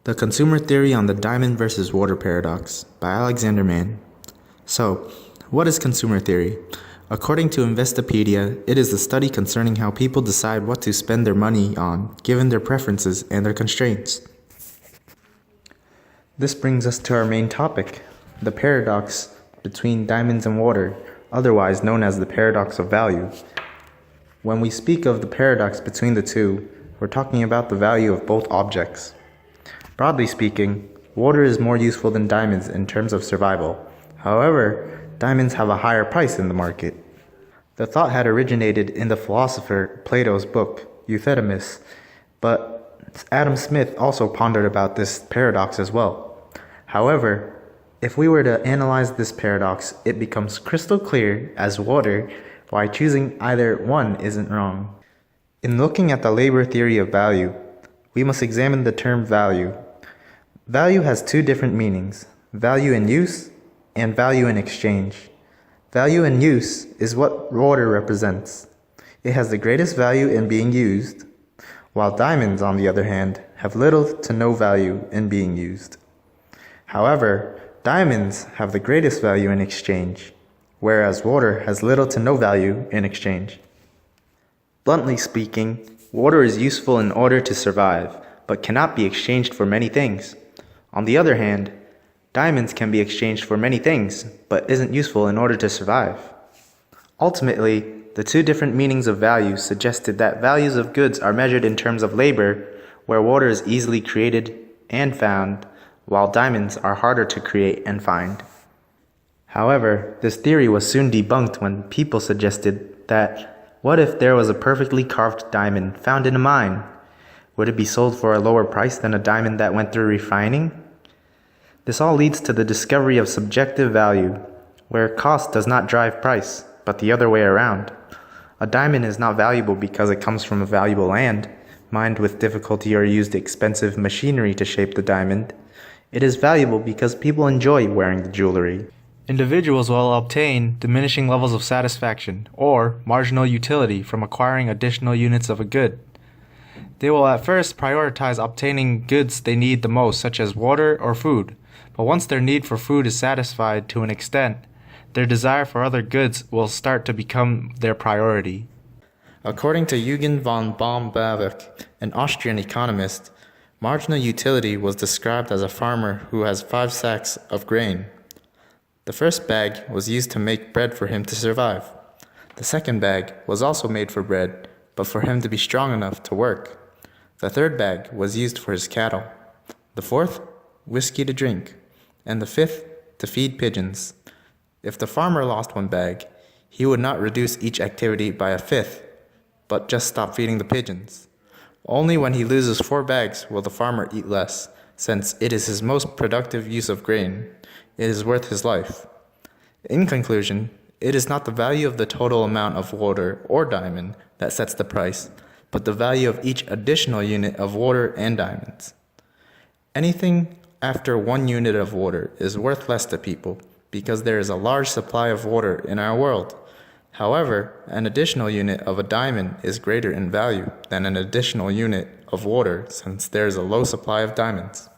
The Consumer Theory on the Diamond versus Water Paradox by Alexander Mann. So, what is consumer theory? According to Investopedia, it is the study concerning how people decide what to spend their money on, given their preferences and their constraints. This brings us to our main topic, the paradox between diamonds and water, otherwise known as the paradox of value. When we speak of the paradox between the two, we're talking about the value of both objects. Broadly speaking, water is more useful than diamonds in terms of survival. However, diamonds have a higher price in the market. The thought had originated in the philosopher Plato's book, Euthydemus, but Adam Smith also pondered about this paradox as well. However, if we were to analyze this paradox, it becomes crystal clear as water why choosing either one isn't wrong. In looking at the labor theory of value, we must examine the term value. Value has two different meanings, value in use and value in exchange. Value in use is what water represents. It has the greatest value in being used, while diamonds, on the other hand, have little to no value in being used. However, diamonds have the greatest value in exchange, whereas water has little to no value in exchange. Bluntly speaking, water is useful in order to survive, but cannot be exchanged for many things. On the other hand, diamonds can be exchanged for many things, but isn't useful in order to survive. Ultimately, the two different meanings of value suggested that values of goods are measured in terms of labor, where water is easily created and found, while diamonds are harder to create and find. However, this theory was soon debunked when people suggested that what if there was a perfectly carved diamond found in a mine? Would it be sold for a lower price than a diamond that went through refining? This all leads to the discovery of subjective value, where cost does not drive price, but the other way around. A diamond is not valuable because it comes from a valuable land, mined with difficulty or used expensive machinery to shape the diamond. It is valuable because people enjoy wearing the jewelry. Individuals will obtain diminishing levels of satisfaction or marginal utility from acquiring additional units of a good. They will at first prioritize obtaining goods they need the most, such as water or food. But once their need for food is satisfied to an extent, their desire for other goods will start to become their priority. According to Eugen von Böhm-Bawerk, an Austrian economist, marginal utility was described as a farmer who has 5 sacks of grain. The first bag was used to make bread for him to survive. The second bag was also made for bread, but for him to be strong enough to work. The third bag was used for his cattle. The fourth, whiskey to drink. And the fifth, to feed pigeons. If the farmer lost one bag, he would not reduce each activity by a fifth, but just stop feeding the pigeons. Only when he loses 4 bags will the farmer eat less, since it is his most productive use of grain. It is worth his life. In conclusion, it is not the value of the total amount of water or diamond that sets the price, but the value of each additional unit of water and diamonds. Anything after 1 unit of water is worth less to people because there is a large supply of water in our world. However, an additional unit of a diamond is greater in value than an additional unit of water since there is a low supply of diamonds.